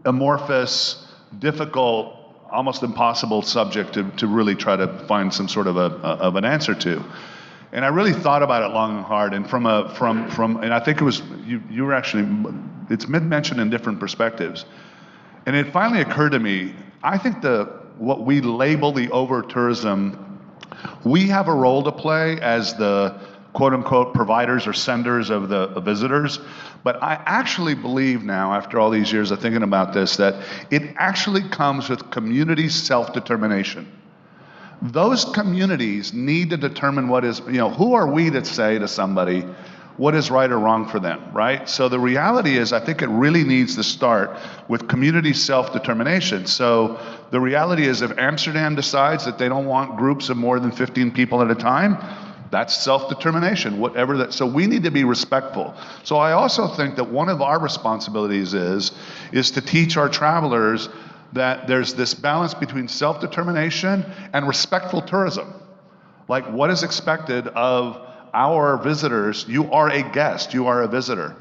amorphous, difficult, almost impossible subject to really try to find some sort of an answer to. And I really thought about it long and hard, and and I think it was you were actually, it's mentioned in different perspectives, and it finally occurred to me. I think what we label the over tourism, we have a role to play as the quote unquote providers or senders of the visitors, but I actually believe now, after all these years of thinking about this, that it actually comes with community self-determination. Those communities need to determine what is, who are we to say to somebody what is right or wrong for them, right? So the reality is, I think it really needs to start with community self-determination. So the reality is, if Amsterdam decides that they don't want groups of more than 15 people at a time, that's self-determination, whatever that. So we need to be respectful. So I also think that one of our responsibilities is to teach our travelers that there's this balance between self-determination and respectful tourism. Like, what is expected of our visitors? You are a guest, you are a visitor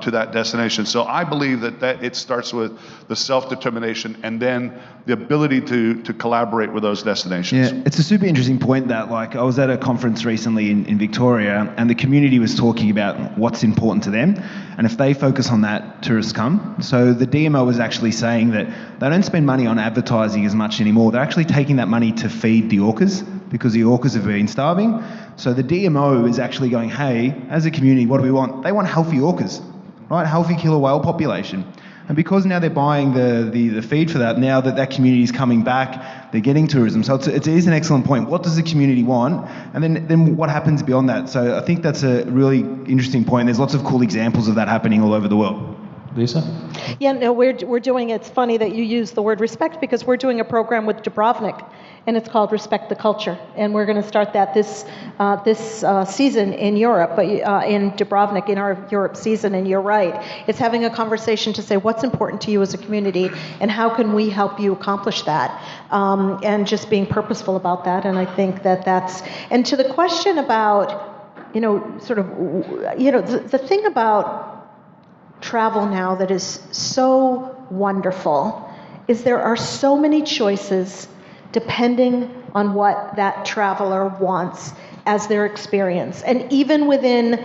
to that destination. So I believe that it starts with the self-determination and then the ability to collaborate with those destinations. Yeah, it's a super interesting point that, like, I was at a conference recently in Victoria, and the community was talking about what's important to them, and if they focus on that, tourists come. So the DMO was actually saying that they don't spend money on advertising as much anymore. They're actually taking that money to feed the orcas, because the orcas have been starving. So the DMO is actually going, hey, as a community, what do we want? They want healthy orcas, right? Healthy killer whale population. And because now they're buying the feed for that, now that community is coming back, they're getting tourism. So it is an excellent point. What does the community want? And then what happens beyond that? So I think that's a really interesting point. There's lots of cool examples of that happening all over the world. Lisa? Yeah, no, we're doing, it's funny that you use the word respect, because we're doing a program with Dubrovnik, and it's called Respect the Culture, and we're going to start that this season in Europe, but in Dubrovnik, in our Europe season. And you're right, it's having a conversation to say what's important to you as a community, and how can we help you accomplish that, and just being purposeful about that. And I think that's, and to the question about, the thing about travel now that is so wonderful is there are so many choices depending on what that traveler wants as their experience. And even within,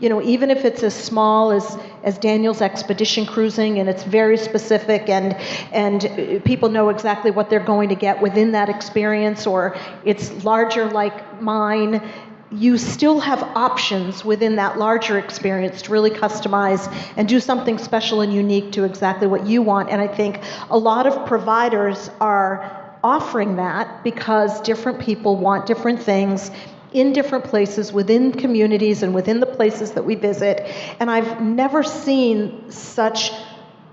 even if it's as small as Daniel's expedition cruising, and it's very specific, and people know exactly what they're going to get within that experience, or it's larger like mine, you still have options within that larger experience to really customize and do something special and unique to exactly what you want. And I think a lot of providers are offering that because different people want different things in different places, within communities and within the places that we visit. And I've never seen such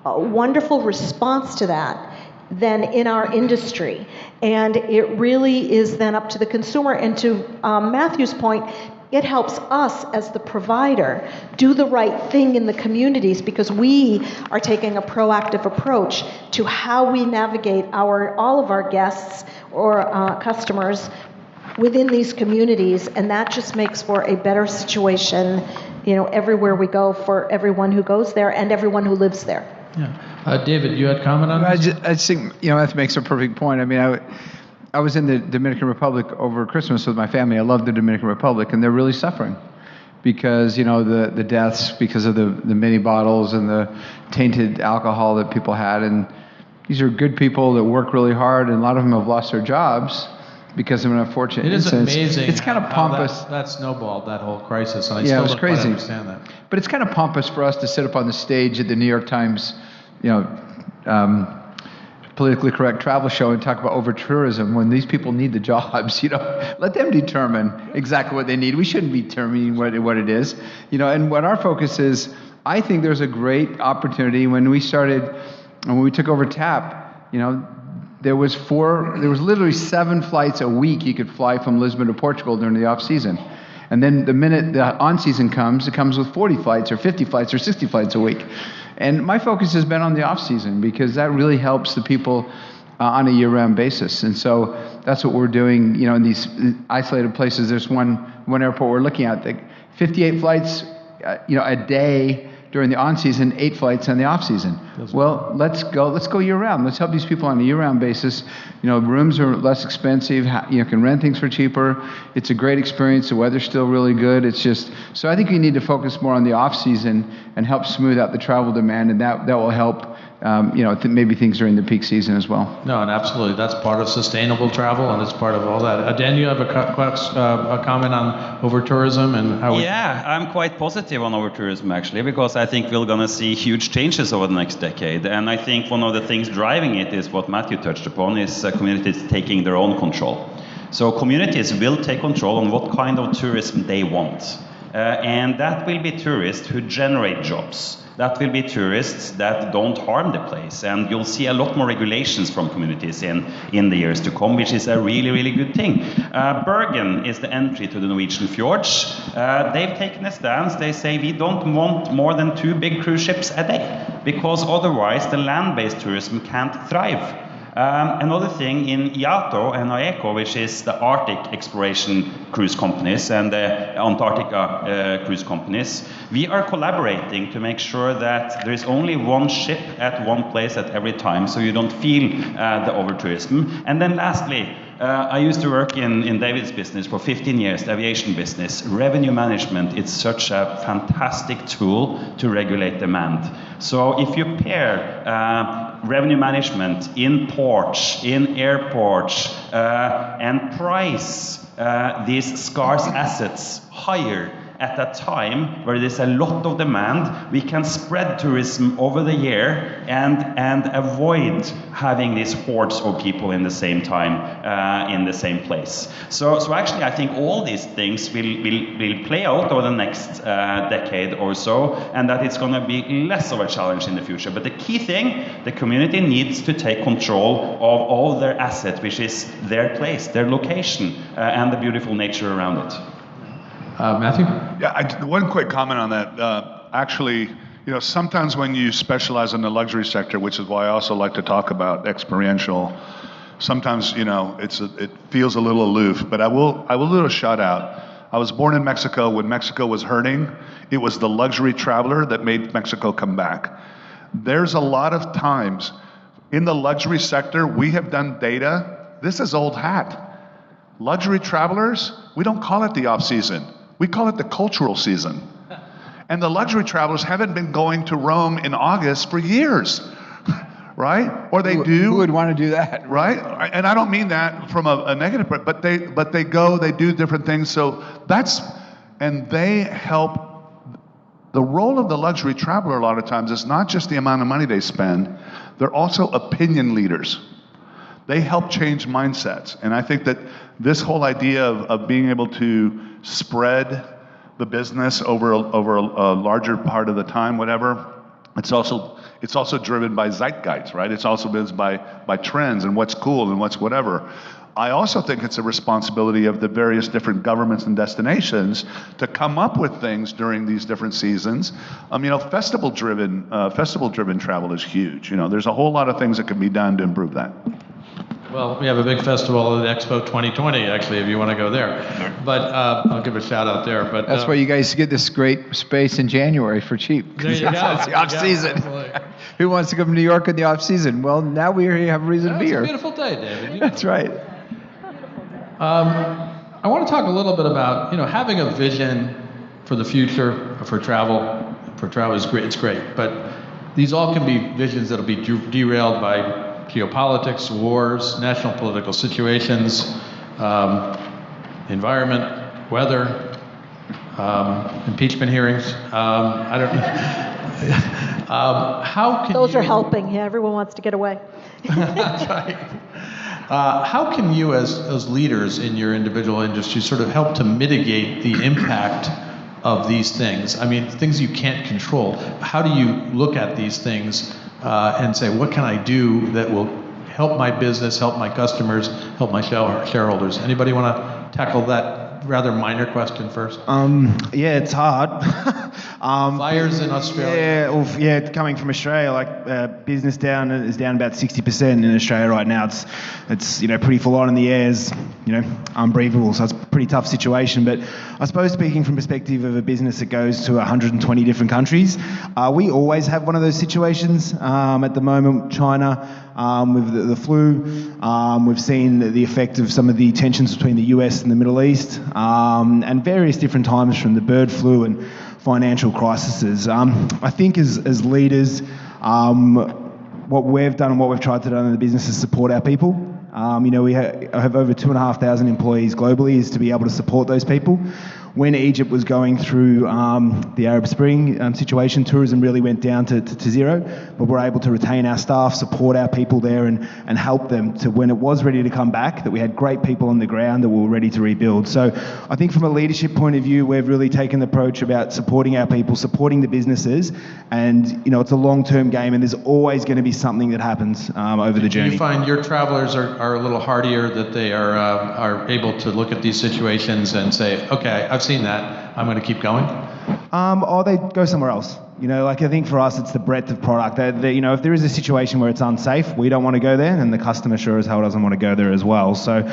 a wonderful response to that than in our industry. And it really is then up to the consumer. And to Matthew's point, it helps us as the provider do the right thing in the communities, because we are taking a proactive approach to how we navigate all of our guests or customers within these communities. And that just makes for a better situation, everywhere we go, for everyone who goes there and everyone who lives there. Yeah. David, you had a comment on this? I just think, that makes a perfect point. I mean, I was in the Dominican Republic over Christmas with my family. I love the Dominican Republic, and they're really suffering because, the deaths because of the mini bottles and the tainted alcohol that people had. And these are good people that work really hard, and a lot of them have lost their jobs because of an unfortunate incident. It is amazing. It's kind of pompous. That snowballed, that whole crisis, and I it still was don't crazy. quite understand that. But it's kind of pompous for us to sit up on the stage at the New York Times, politically correct travel show and talk about over-tourism when these people need the jobs. Let them determine exactly what they need. We shouldn't be determining what it is. And what our focus is, I think there's a great opportunity when we took over TAP, there was literally 7 flights a week you could fly from Lisbon to Portugal during the off-season. And then the minute the on-season comes, it comes with 40 flights or 50 flights or 60 flights a week. And my focus has been on the off season because that really helps the people on a year-round basis. And so that's what we're doing, in these isolated places. There's one airport we're looking at, 58 flights, a day during the on-season, 8 flights on the off-season. Well, let's go year-round. Let's help these people on a year-round basis. Rooms are less expensive. You can rent things for cheaper. It's a great experience. The weather's still really good. It's just, so I think we need to focus more on the off-season and help smooth out the travel demand, and that will help. Maybe things during the peak season as well. No, and absolutely, that's part of sustainable travel, and it's part of all that. Dan, you have a comment on over-tourism and how? Yeah, I'm quite positive on over-tourism actually, because I think we're going to see huge changes over the next decade, and I think one of the things driving it is what Matthew touched upon, is communities taking their own control. So communities will take control on what kind of tourism they want, and that will be tourists who generate jobs. That will be tourists that don't harm the place, and you'll see a lot more regulations from communities in the years to come, which is a really, really good thing. Bergen is the entry to the Norwegian fjords. They've taken a stance. They say we don't want more than 2 big cruise ships a day, because otherwise the land-based tourism can't thrive. Another thing in IATO and AECO, which is the Arctic exploration cruise companies and the Antarctica cruise companies, we are collaborating to make sure that there is only one ship at one place at every time, so you don't feel the over-tourism. And then lastly, I used to work in David's business for 15 years, the aviation business. Revenue management, it's such a fantastic tool to regulate demand. So if you pair revenue management in ports, in airports, and price these scarce assets higher at a time where there's a lot of demand, we can spread tourism over the year and avoid having these hordes of people in the same time in the same place. So actually I think all these things will play out over the next decade or so, and that it's going to be less of a challenge in the future. But the key thing, the community needs to take control of all their assets, which is their place, their location, and the beautiful nature around it. Matthew? Yeah, one quick comment on that. Actually, sometimes when you specialize in the luxury sector, which is why I also like to talk about experiential, sometimes, it feels a little aloof, but I will do a shout out. I was born in Mexico. When Mexico was hurting, it was the luxury traveler that made Mexico come back. There's a lot of times in the luxury sector, we have done data. This is old hat. Luxury travelers, we don't call it the off season. We call it the cultural season. And the luxury travelers haven't been going to Rome in August for years, right? Or they do. Who would want to do that? Right? And I don't mean that from a negative, but they go, they do different things. So and they help. The role of the luxury traveler a lot of times is not just the amount of money they spend, they're also opinion leaders. They help change mindsets. And I think that this whole idea of being able to spread the business over a larger part of the time, whatever, it's also driven by zeitgeist, right? It's also driven by trends and what's cool and what's whatever. I also think it's a responsibility of the various different governments and destinations to come up with things during these different seasons. Festival-driven travel is huge. There's a whole lot of things that can be done to improve that. Well, we have a big festival at Expo 2020, actually, if you want to go there. But I'll give a shout out there. But that's why you guys get this great space in January for cheap. There you go. It's the off season. Who wants to come to New York in the off season? Well, now we have a reason to be here. It's a beautiful day, David. That's right. I want to talk a little bit about having a vision for the future for travel. For travel is great. It's great, but these all can be visions that'll be derailed by geopolitics, wars, national political situations, environment, weather, impeachment hearings. I don't know. How can Those are helping. Yeah, everyone wants to get away. That's right. How can you, as leaders in your individual industry, sort of help to mitigate the impact of these things? I mean, things you can't control. How do you look at these things and say, what can I do that will help my business, help my customers, help my shareholders? Anybody want to tackle that rather minor question first. Yeah, it's hard. Fires in Australia. Coming from Australia, business is down about 60% in Australia right now. It's pretty full on, in the air's unbreathable, so it's a pretty tough situation. But I suppose, speaking from perspective of a business that goes to 120 different countries, we always have one of those situations. At the moment, China, with the flu, we've seen the effect of some of the tensions between the US and the Middle East, and various different times, from the bird flu and financial crises. I think as leaders, what we've done and what we've tried to do in the business is support our people. We have over 2,500 employees globally, is to be able to support those people. When Egypt was going through the Arab Spring situation, tourism really went down to zero, but we're able to retain our staff, support our people there, and help them to, when it was ready to come back, that we had great people on the ground that were ready to rebuild. So I think from a leadership point of view, we've really taken the approach about supporting our people, supporting the businesses, and it's a long-term game, and there's always going to be something that happens over the journey. Do you find your travelers are a little hardier, that they are able to look at these situations and say, okay, I've seen that, I'm going to keep going? Or they go somewhere else. I think for us, it's the breadth of product. If there is a situation where it's unsafe, we don't want to go there, and the customer sure as hell doesn't want to go there as well. So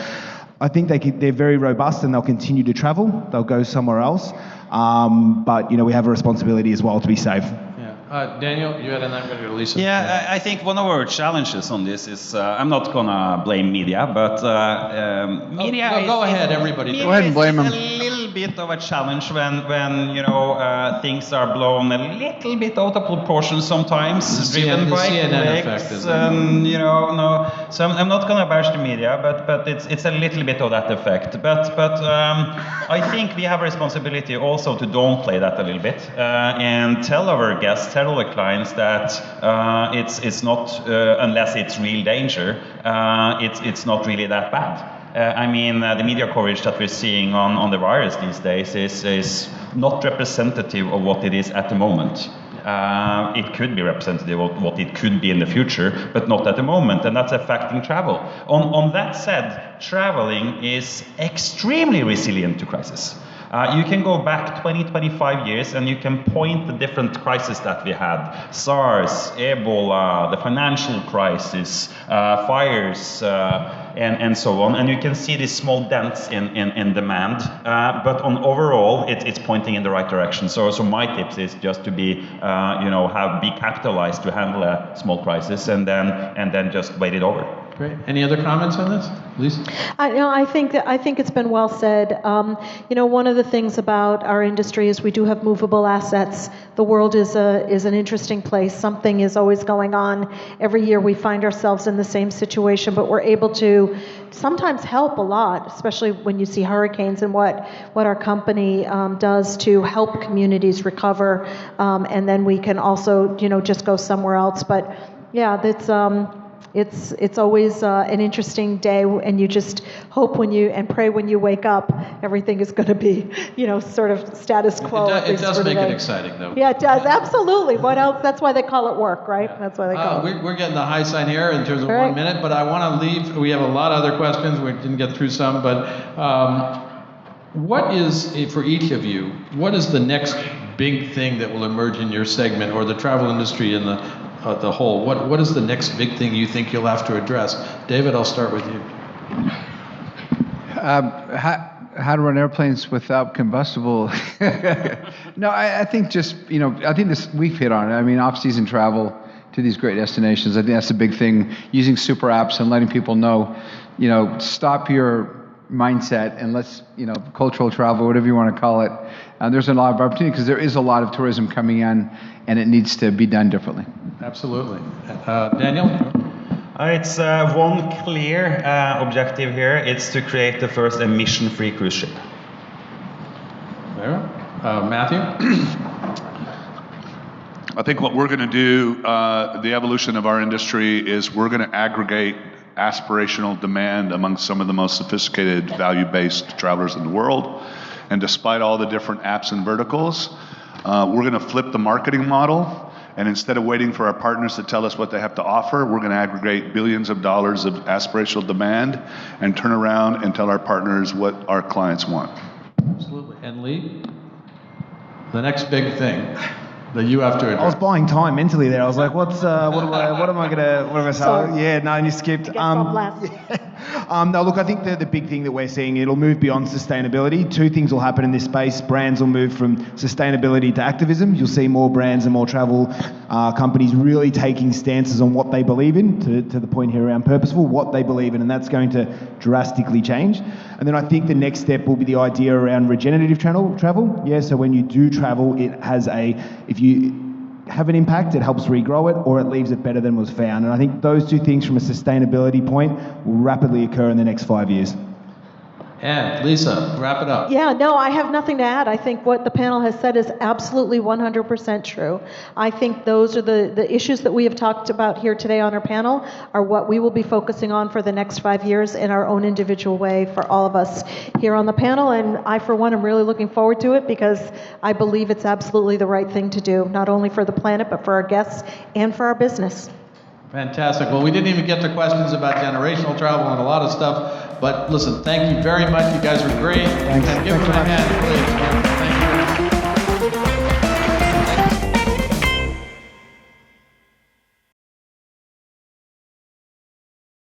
I think they're very robust, and they'll continue to travel. They'll go somewhere else. But we have a responsibility as well to be safe. Daniel, you had, and I'm going to go to Lisa. Yeah, I think one of our challenges on this is, I'm not going to blame media, but media go ahead, everybody. Media Go ahead and blame them. is a little bit of a challenge when things are blown a little bit out of proportion sometimes, driven by CNN clicks, effect, and So I'm not going to bash the media, but it's a little bit of that effect. But I think we have a responsibility also to downplay that a little bit and tell our guests, tell our clients that it's not, unless it's real danger, it's not really that bad. The media coverage that we're seeing on the virus these days is not representative of what it is at the moment. It could be representative of what it could be in the future, but not at the moment, and that's affecting travel. On that said, traveling is extremely resilient to crisis. You can go back 20, 25 years and you can point the different crises that we had. SARS, Ebola, the financial crisis, fires, and so on. And you can see these small dents in demand. But on overall, it's pointing in the right direction. So my tips is just to be capitalized to handle a small crisis, and then just wait it over. Great. Any other comments on this, Lisa? I think it's been well said. One of the things about our industry is we do have movable assets. The world is an interesting place. Something is always going on. Every year we find ourselves in the same situation, but we're able to sometimes help a lot, especially when you see hurricanes, and what our company does to help communities recover, and then we can also just go somewhere else. But yeah, it's always an interesting day, and you just hope and pray when you wake up, everything is going to be, sort of status quo. It does make it exciting, though. Yeah, it does, absolutely. What else? That's why they call it work, right? Yeah. That's why they call it. We're getting the high sign here in terms of 1 minute, but I want to leave. We have a lot of other questions. We didn't get through some, but what is, for each of you, what is the next big thing that will emerge in your segment, or the travel industry in the whole? What is the next big thing you think you'll have to address? David, I'll start with you. How to run airplanes without combustible? No, I think just, I think we've hit on it. Off-season travel to these great destinations, I think that's a big thing. Using super apps and letting people know, stop your mindset and let's, cultural travel, whatever you want to call it. There's a lot of opportunity because there is a lot of tourism coming in, and it needs to be done differently. Absolutely. Daniel? It's one clear objective here. It's to create the first emission-free cruise ship. There. Matthew? I think what we're going to do, the evolution of our industry, is we're going to aggregate aspirational demand among some of the most sophisticated value-based travelers in the world. And despite all the different apps and verticals, we're going to flip the marketing model. And instead of waiting for our partners to tell us what they have to offer, we're going to aggregate billions of dollars of aspirational demand and turn around and tell our partners what our clients want. Absolutely. And Leigh, the next big thing that you have to address. I was buying time mentally there. I was like, what am I say? Sorry. Yeah, no, and you skipped. I guess I'm last. No, look, I think the big thing that we're seeing, it'll move beyond sustainability. Two things will happen in this space. Brands will move from sustainability to activism. You'll see more brands and more travel companies really taking stances on what they believe in, to the point here around purposeful, what they believe in, and that's going to drastically change. And then I think the next step will be the idea around regenerative travel. Yeah, so when you do travel, it has if you have an impact, it helps regrow it, or it leaves it better than was found. And I think those two things from a sustainability point will rapidly occur in the next 5 years. And Lisa, wrap it up. Yeah, no, I have nothing to add. I think what the panel has said is absolutely 100% true. I think those are the issues that we have talked about here today on our panel are what we will be focusing on for the next 5 years in our own individual way for all of us here on the panel. And I, for one, am really looking forward to it because I believe it's absolutely the right thing to do, not only for the planet, but for our guests and for our business. Fantastic. Well, we didn't even get to questions about generational travel and a lot of stuff. But listen, thank you very much. You guys are great. Thanks. And give them a hand, please.